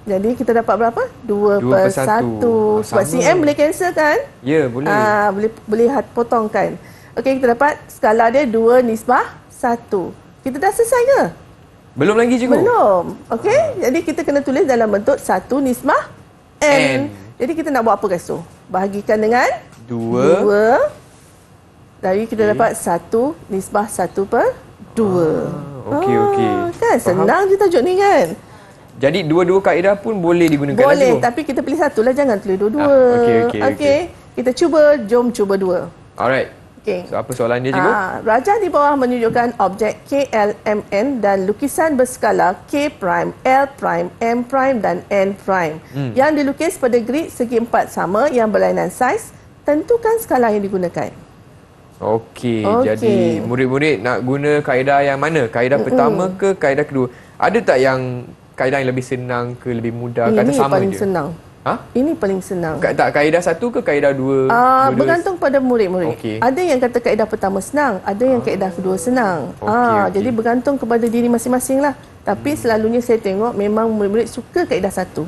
Jadi kita dapat berapa? 2/1. Sebab cm boleh cancel kan? Ya, boleh. Boleh potong kan? Okey, kita dapat skala dia 2/1. Kita dah selesai ke? Belum lagi cikgu? Belum. Okey, jadi kita kena tulis dalam bentuk 1/N. Jadi kita nak buat apa guys tu? Bahagikan dengan 2. Dari kita dapat 1/1/2. Okey. Kan senang je tajuk ni kan? Jadi dua-dua kaedah pun boleh digunakan Boleh, cikgu? tapi kita pilih satu lah, jangan tulis dua-dua. Okey. Kita cuba, jom cuba 2. Alright. Okey. So apa soalan dia cikgu? Rajah di bawah menunjukkan objek KLMN dan lukisan berskala K prime, L prime, M prime dan N prime yang dilukis pada grid segi empat sama yang berlainan saiz. Tentukan skala yang digunakan. Okey. Jadi murid-murid nak guna kaedah yang mana? Kaedah pertama ke kaedah kedua? Ada tak yang kaedah yang lebih senang ke lebih mudah? Kata Ini sama paling je. senang. Ini paling senang. Tak kaedah satu ke kaedah dua? Bergantung pada murid-murid. Okey. Ada yang kata kaedah pertama senang, ada yang kaedah kedua senang. Okey. Jadi bergantung kepada diri masing-masing lah. Tapi selalunya saya tengok memang murid-murid suka kaedah satu.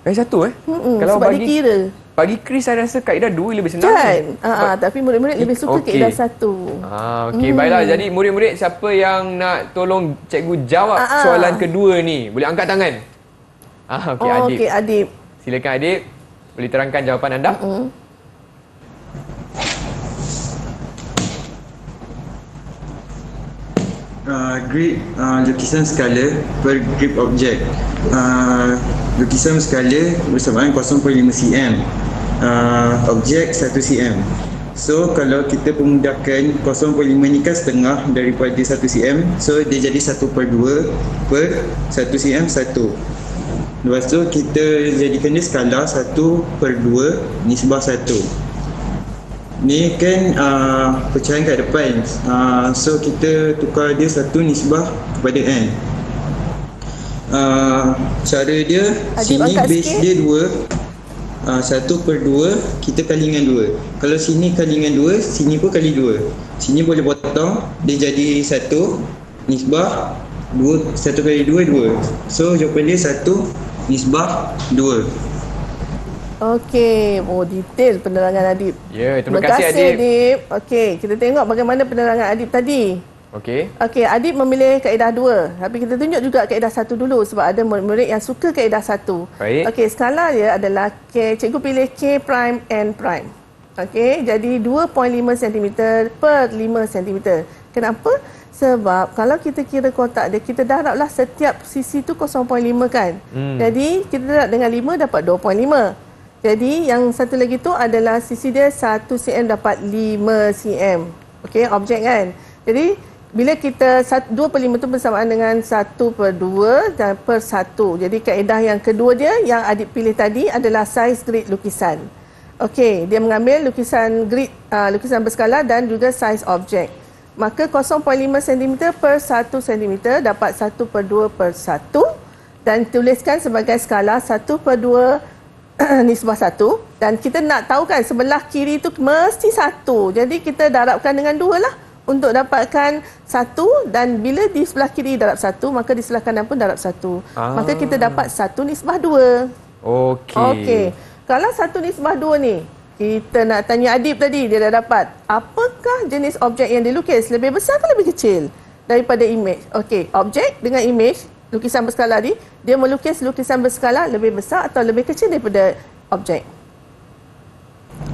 Kaedah satu Kalau sebab dia kira. bagi Chris saya rasa kaedah 2 lebih senang. Kan? Tapi murid-murid lebih suka Okey. kaedah 1. Okey, baiklah. Jadi murid-murid siapa yang nak tolong cikgu jawab soalan kedua ni, boleh angkat tangan. Okey, Adib. Okey, Adib. Silakan Adib, boleh terangkan jawapan anda. Grid lukisan skala per grip objek. Lukisan skala bersamaan 0.5 cm. Objek 1 cm. So kalau kita pemudahkan 0.5 ni kan setengah daripada 1 cm. So dia jadi 1/2 per 1 cm 1. Lepas tu kita jadikan dia skala 1/2 nisbah 1. Ni kan pecahan kat depan. So kita tukar dia 1 nisbah kepada n. Cara dia Adib sini angkat base sikit. dia 2. 1/2 kita kali dengan 2. Kalau sini kali dengan 2, sini pun kali 2. Sini boleh potong, dia jadi 1 nisbah 2, 1 kali 2 2. So jawapan dia 1 nisbah 2. Okey, detail penerangan Adib. Ya, terima kasih Adib. Adib. Okey, kita tengok bagaimana penerangan Adib tadi. Okey. Okey, Adib memilih kaedah 2. Tapi kita tunjuk juga kaedah 1 dulu sebab ada murid-murid yang suka kaedah 1. Baik. Okey, skala dia adalah K. Cikgu pilih K prime N prime. Okey, jadi 2.5 cm per 5 cm. Kenapa? Sebab kalau kita kira kotak dia, kita darablah setiap sisi tu 0.5 kan. Jadi kita darab dengan 5 dapat 2.5. Jadi yang satu lagi tu adalah sisi dia 1 cm dapat 5 cm. Okey, objek kan. Jadi bila kita 2/5 tu bersamaan dengan 1/2 dan per 1. Jadi kaedah yang kedua dia yang Adib pilih tadi adalah saiz grid lukisan. Okey, dia mengambil lukisan grid, lukisan berskala dan juga saiz objek. Maka 0.5 cm per 1 cm dapat 1/2 per 1 dan tuliskan sebagai skala 1/2 nisbah 1 dan kita nak tahu kan sebelah kiri tu mesti 1. Jadi kita darabkan dengan 2 lah untuk dapatkan 1 dan bila di sebelah kiri darab 1 maka di sebelah kanan pun darab 1. Maka kita dapat 1 nisbah 2. Okey. Kalau 1 nisbah 2 ni kita nak tanya Adib tadi, dia dah dapat. Apakah jenis objek yang dilukis? Lebih besar ke lebih kecil daripada image? Okey, objek dengan image, lukisan berskala ni, dia melukis lukisan berskala lebih besar atau lebih kecil daripada objek?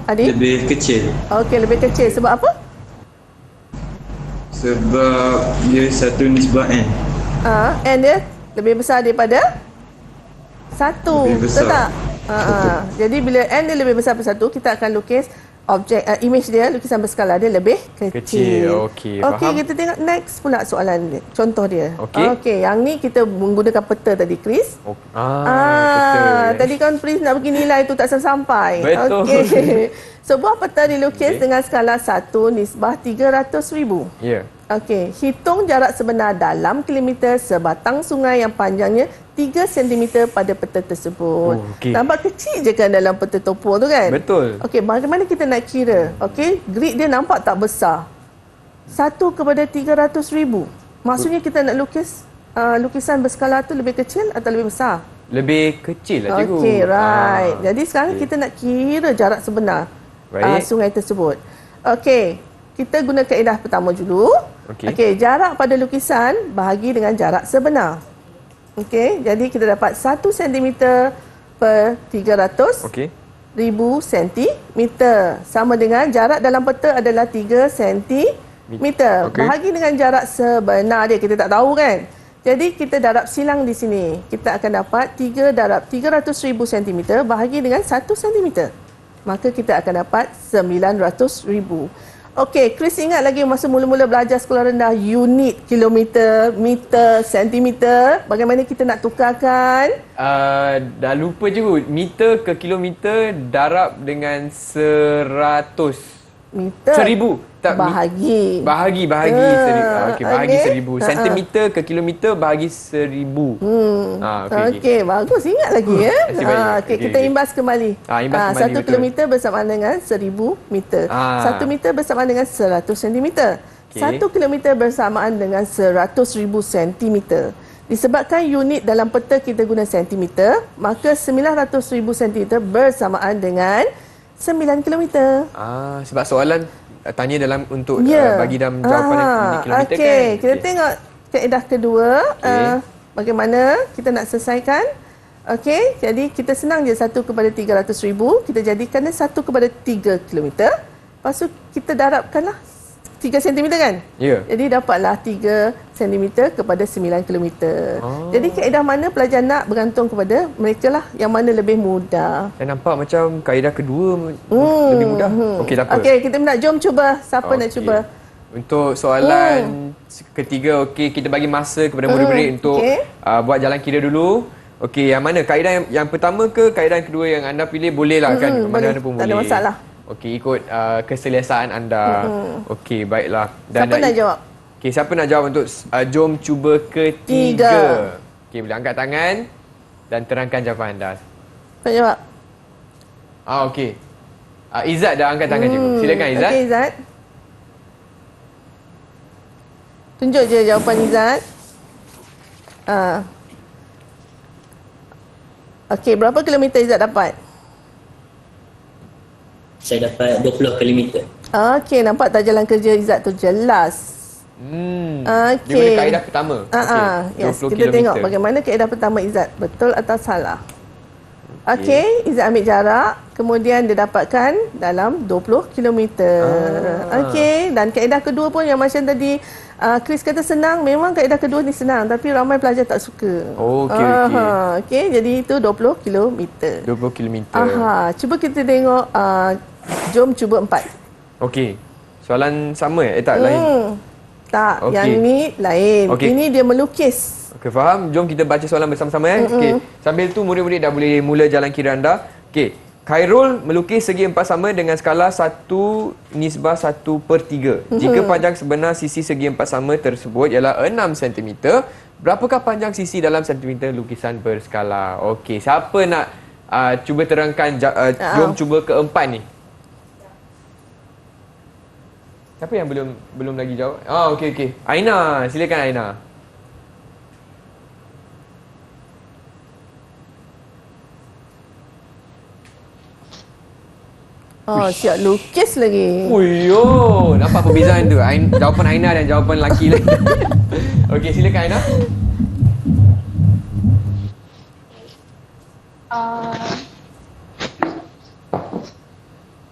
Adib? Lebih kecil. Okey, lebih kecil. Sebab apa? Sebab dia 1 nisbah n. N dia lebih besar daripada 1. Lebih besar. Betul tak? Jadi bila n dia lebih besar daripada 1, kita akan lukis objek image dia, lukisan berskala dia lebih kecil. Okey, Okey, faham. kita tengok next pula soalan dia. Contoh dia. Okey. Okey, yang ni kita menggunakan peta tadi, Chris. Betul. Tadi kan Chris nak bagi nilai tu tak sampai. Betul. Okey. Sebuah peta dilukis dengan skala 1 nisbah 300,000. Ya. Okey, hitung jarak sebenar dalam kilometer sebatang sungai yang panjangnya 3 cm pada peta tersebut. Okey. Nampak kecil je kan dalam peta topo tu kan? Betul. Okey, bagaimana kita nak kira? Okey, grid dia nampak tak besar. 1/300,000. Maksudnya kita nak lukis lukisan berskala tu lebih kecil atau lebih besar? Lebih kecil lah cikgu. Okey, right. Jadi sekarang kita nak kira jarak sebenar Baik. sungai tersebut. Okey, kita guna kaedah pertama dulu. Okey, jarak pada lukisan bahagi dengan jarak sebenar. Okey, jadi kita dapat 1 cm per 300 ribu sentimeter. Sama dengan jarak dalam peta adalah 3 cm. Bahagi dengan jarak sebenar dia, kita tak tahu kan. Jadi kita darab silang di sini. Kita akan dapat 3 darab 300,000 cm bahagi dengan 1 cm. Maka kita akan dapat 900,000. Okey, Chris ingat lagi masa mula-mula belajar sekolah rendah unit kilometer, meter, sentimeter. Bagaimana kita nak tukarkan? Dah lupa cikgu. Meter ke kilometer darab dengan 100. Meter. 1,000. Tak, bahagi. Bahagi 1,000. Okey, bahagi 1,000. Ha-ha. Sentimeter ke kilometer bahagi 1,000. Okey, bagus. Ingat lagi ya. Nasib baik. Okey, kita imbas kembali. Imbas kembali, 1 betul. kilometer bersamaan dengan 1,000 meter. 1 meter bersamaan dengan 100 sentimeter. 1 kilometer bersamaan dengan 100,000 sentimeter. Disebabkan unit dalam peta kita guna sentimeter, maka 900,000 sentimeter bersamaan dengan 9 kilometer. Sebab soalan tanya dalam untuk bagi dalam jawapan yang kilometer kan. Kita tengok kaedah kedua. Bagaimana kita nak selesaikan. Okey, jadi kita senang je 1/300,000. Kita jadikan dia 1/3 kilometer. Lepas tu kita darabkanlah 3 cm kan? Ya. Jadi dapatlah 3 cm kepada 9 km. Jadi kaedah mana pelajar nak bergantung kepada mereka lah yang mana lebih mudah. Saya nampak macam kaedah kedua lebih mudah. Okey, tak apa. Okey, kita nak jom cuba. Siapa nak cuba? Untuk soalan ketiga, okey, kita bagi masa kepada murid-murid untuk buat jalan kira dulu. Okey, yang mana? Kaedah yang pertama ke kaedah yang kedua yang anda pilih bolehlah kan? Mana-mana pun boleh. Tak ada masalah. Okey, ikut keselesaan anda. Okey, baiklah. Siapa nak jawab? Okey, siapa nak jawab untuk jom cuba ketiga? Okey, boleh angkat tangan dan terangkan jawapan anda. Nak jawab? Okey. Izzat dah angkat tangan cikgu. Silakan Izzat. Okey, Izzat. Tunjuk je jawapan Izzat. Okey, berapa kilometer Izzat dapat? Saya dapat 20 km. Okey, nampak tak jalan kerja Izzat tu jelas. Dia guna kaedah pertama. Yes, 20 kita kilometer. tengok bagaimana kaedah pertama Izzat. Betul atau salah? Okey, Izzat ambil jarak. Kemudian dia dapatkan dalam 20 km. Okey, dan kaedah kedua pun yang macam tadi Chris kata senang. Memang kaedah kedua ni senang. Tapi ramai pelajar tak suka. Okey, jadi itu 20 km. 20 km. Cuba kita tengok. Jom cuba 4. Okey. Soalan sama tak lain? Tak, Okey. yang ni lain. Okey. Ini dia melukis. Okey, faham? Jom kita baca soalan bersama-sama Okey. Sambil tu murid-murid dah boleh mula jalan kira anda. Okey. Khairul melukis segi empat sama dengan skala 1/1/3. Jika panjang sebenar sisi segi empat sama tersebut ialah 6 cm, berapakah panjang sisi dalam sentimeter lukisan berskala? Okey, siapa nak cuba terangkan jom cuba keempat ni? Siapa yang belum lagi jawab? Okey. Aina, silakan Aina. Siap lukis lagi. Nampak perbezaan tu. Jawapan Aina dan jawapan lelaki lain. Okey, silakan Aina.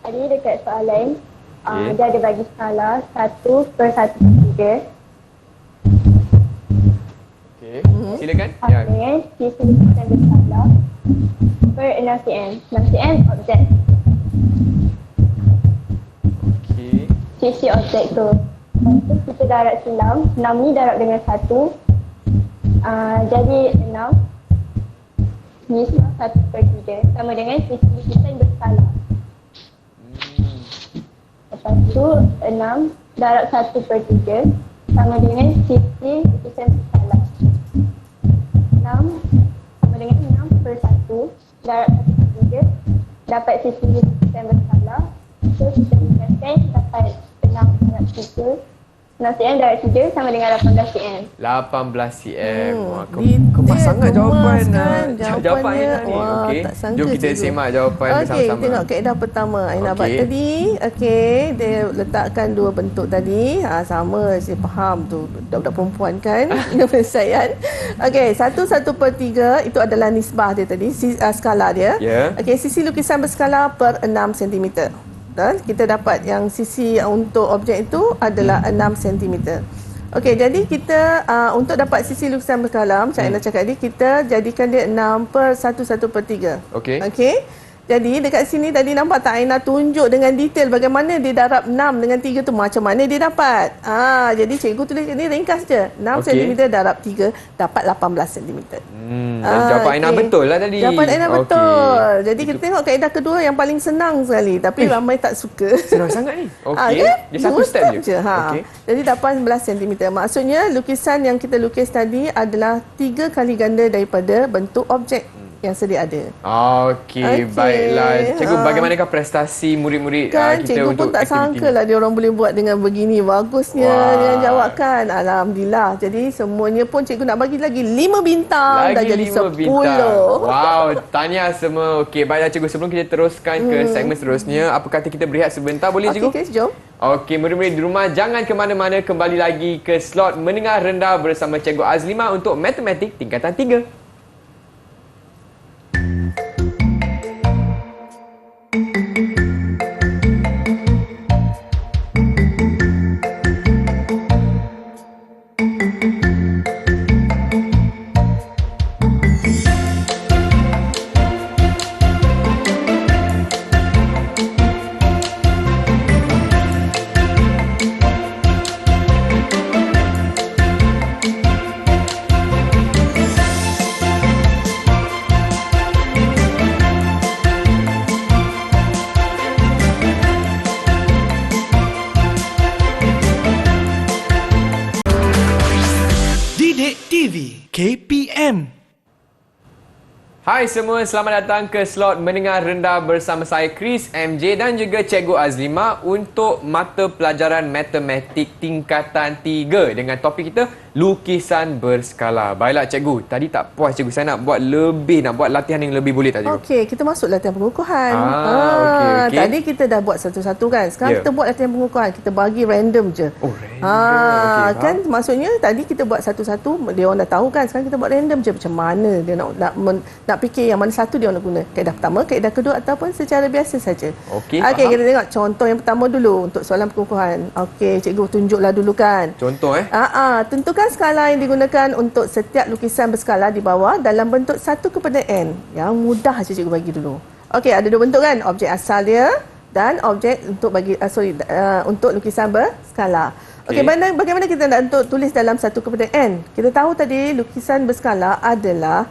Tadi dekat soalan, dia ada bagi skala 1/1/3. Okey, silakan. Dengan sisi lukisan berskala per 6 cm. 6 cm objek. Okey. Sisi objek tu. Lepas tu kita darab silam. 6 ni darab dengan 1. Jadi 6 nisbah 1/3 sama dengan sisi lukisan berskala. Lepas tu 6 darab 1/3 sama dengan sisi lukisan berskala. 6 sama dengan 6/1 darab 1/3 dapat sisi lukisan berskala. So kita lukisan dapat 6 darab 3. 6 cm darab 3 sama dengan 18 cm. 18 cm. Kemas sangat jawapan jawapan Aina ni. Okey. Jom kita semak jawapan bersama-sama. Okey, tengok kaedah pertama Aina buat tadi. Okey, dia letakkan dua bentuk tadi. Sama, saya faham tu. Budak-budak perempuan kan. Penyelesaian. Okey, 1/3 itu adalah nisbah dia tadi, skala dia. Okey, sisi lukisan berskala per 6 cm. Kita dapat yang sisi untuk objek itu adalah 6 cm. Okey, jadi kita untuk dapat sisi lukisan berskala macam Aina cakap tadi, kita jadikan dia 6/1/3. Okey. Jadi dekat sini tadi nampak tak Aina tunjuk dengan detail bagaimana dia darab 6 dengan 3 tu macam mana dia dapat. Jadi cikgu tulis ni ringkas je. 6 cm darab 3 dapat 18 cm. Jawapan Aina betul lah tadi. Jawapan Aina betul. Jadi kita tengok kaedah kedua yang paling senang sekali tapi ramai tak suka. Senang sangat ni. Okey. Dia satu step je. Jadi 18 cm. Maksudnya lukisan yang kita lukis tadi adalah 3 kali ganda daripada bentuk objek. yang sedia ada. Okey, baiklah. Cikgu, bagaimanakah prestasi murid-murid Kan kita cikgu untuk pun tak aktiviti sangka ni? lah dia orang boleh buat dengan begini bagusnya dengan jawapan. Alhamdulillah. Jadi semuanya pun cikgu nak bagi lagi 5 bintang dah jadi 10. Wow, tahniah semua. Okey, baiklah cikgu, sebelum kita teruskan ke segmen seterusnya, apa kata kita berehat sebentar boleh cikgu? Okey, jom. Okey, murid-murid di rumah jangan ke mana-mana, kembali lagi ke slot menengah rendah bersama Cikgu Azlima untuk matematik tingkatan 3. Didik TV KPM. Hai semua, selamat datang ke slot menengah rendah bersama saya Chris, MJ dan juga Cikgu Azlima untuk mata pelajaran matematik tingkatan 3 dengan topik kita lukisan berskala. Baiklah cikgu, tadi tak puas cikgu, saya nak buat lebih, nak buat latihan yang lebih, boleh tak cikgu? Okey, kita masuk latihan pengukuhan. Okey. Tadi kita dah buat satu-satu kan. Sekarang kita buat latihan pengukuhan. Kita bagi random je. Oh, random. Okey, kan maksudnya tadi kita buat satu-satu, dia orang dah tahu kan. Sekarang kita buat random je macam mana dia nak fikir yang mana satu dia nak guna. Kaedah pertama, kaedah kedua ataupun secara biasa saja. Okey, Okey, faham. kita tengok contoh yang pertama dulu untuk soalan pengukuhan. Okey, cikgu tunjuklah dulu kan. Contoh Tentukan skala yang digunakan untuk setiap lukisan berskala di bawah dalam bentuk 1/n. Yang mudah saja cikgu bagi dulu. Okey, ada dua bentuk kan? Objek asal dia dan objek untuk untuk lukisan berskala. Okey, bagaimana kita nak untuk tulis dalam 1/n? Kita tahu tadi lukisan berskala adalah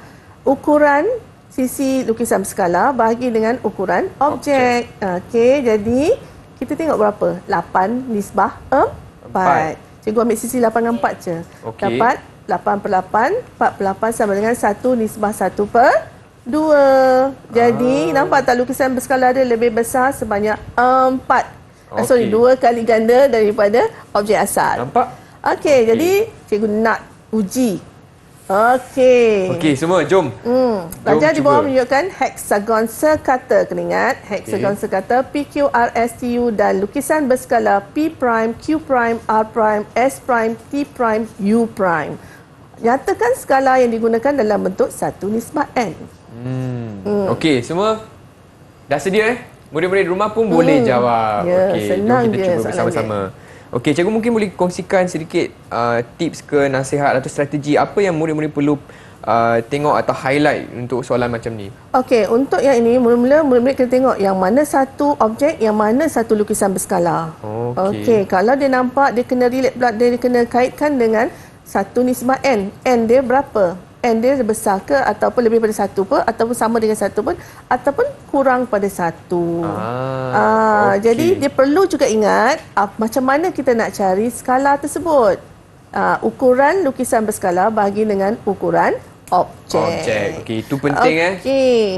ukuran sisi lukisan berskala bahagi dengan ukuran objek. Okey, jadi kita tengok berapa? 8 nisbah 4. Cikgu ambil sisi 8 dengan 4 je. Okey. Dapat 8/8, 4/8 sama dengan 1 nisbah 1/2. Jadi, nampak tak lukisan berskala dia lebih besar sebanyak 4. Okey. 2 kali ganda daripada objek asal. Nampak? Okey, jadi cikgu nak uji. Okey, semua jom. Pelajar di bawah cuba. menunjukkan heksagon sekata. Kena ingat, heksagon sekata PQRSTU dan lukisan berskala P', Q', R', S', T', U'. Nyatakan skala yang digunakan dalam bentuk 1/n. Okey, semua dah sedia Murid-murid di rumah pun boleh jawab. Ya, Okey, senang jom kita je cuba soalan bersama-sama. Okey, cikgu mungkin boleh kongsikan sedikit tips ke nasihat atau strategi apa yang murid-murid perlu tengok atau highlight untuk soalan macam ni. Okey, untuk yang ini mula-mula murid-murid kena tengok yang mana satu objek, yang mana satu lukisan berskala. Okey, kalau dia nampak dia kena relate pula, dia kena kaitkan dengan 1/n. N dia berapa? N dia besar ke ataupun lebih pada 1 pun ataupun sama dengan 1 pun ataupun kurang pada 1. Jadi dia perlu juga ingat macam mana kita nak cari skala tersebut. Ukuran lukisan berskala bahagi dengan ukuran objek. Okey, itu penting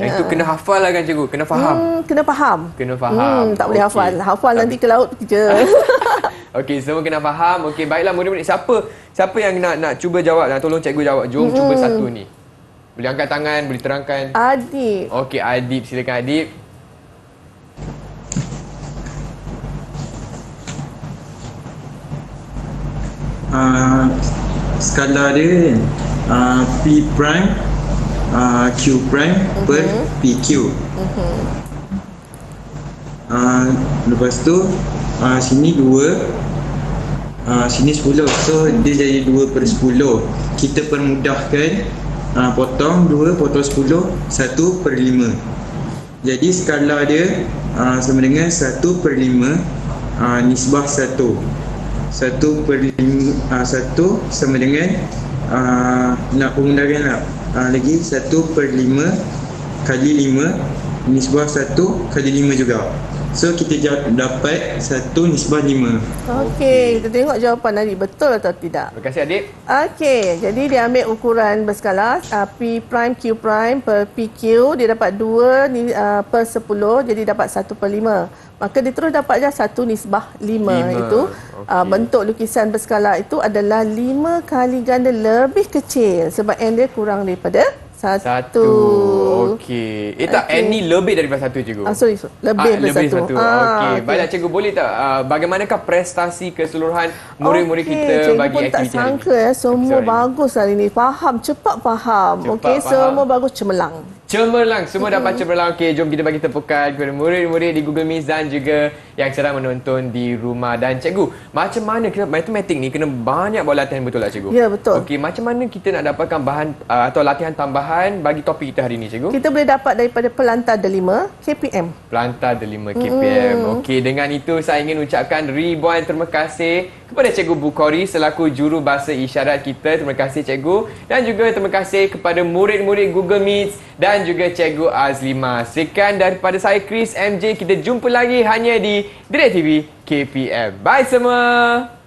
Itu kena hafal lah kan cikgu, kena faham. Kena faham. Kena faham. Tak boleh hafal. Hafal nanti ke laut je. Okey, semua kena faham. Okey, baiklah murid-murid, siapa yang nak cuba jawab, nak tolong cikgu jawab. Jom cuba satu ni. Boleh angkat tangan, boleh terangkan. Adib. Okey, Adib, silakan Adib. Skala dia P', Q' per PQ. Lepas tu sini 2, sini 10. So dia jadi 2/10. Kita permudahkan, potong 2, potong 10, 1/5. Jadi skala dia sama dengan 1/5 nisbah 1. 1/5 1 sama dengan nak penggunaan lagi 1/5 kali 5 nisbah 1 kali 5 juga. So kita dapat 1 nisbah 5. Okey, kita tengok jawapan adik betul atau tidak. Terima kasih adik. Okey, jadi dia ambil ukuran berskala P prime Q prime per PQ, dia dapat 2 per 10, jadi dapat 1/5. Maka dia terus dapat je 1 nisbah 5. Itu bentuk lukisan berskala itu adalah 5 kali ganda lebih kecil sebab N dia kurang daripada 1. Okey. Tak, N ni lebih daripada 1 cikgu. Sorry, lebih daripada 1. Okey. Baiklah cikgu, boleh tak bagaimanakah prestasi keseluruhan murid-murid kita bagi aktiviti hari cikgu pun tak ini? sangka semua bagus hari ni. Faham, cepat faham. Okey, semua bagus, cemerlang. Cemerlang, semua dapat cemerlang. Okey, jom kita bagi tepukan kepada murid-murid di Google Meet dan juga yang sedang menonton di rumah. Dan cikgu, macam mana kita matematik ni kena banyak buat latihan, betul tak cikgu? Ya, betul. Okey, macam mana kita nak dapatkan bahan atau latihan tambahan bagi topik kita hari ni cikgu? Kita boleh dapat daripada pelantar delima KPM. Pelantar delima KPM. Okey, dengan itu saya ingin ucapkan ribuan terima kasih kepada Cikgu Bukhari selaku juru bahasa isyarat kita. Terima kasih cikgu. Dan juga terima kasih kepada murid-murid Google Meet dan juga Cikgu Azlimah. Sekian daripada saya Chris MJ. Kita jumpa lagi hanya di Direct TV KPM. Bye semua.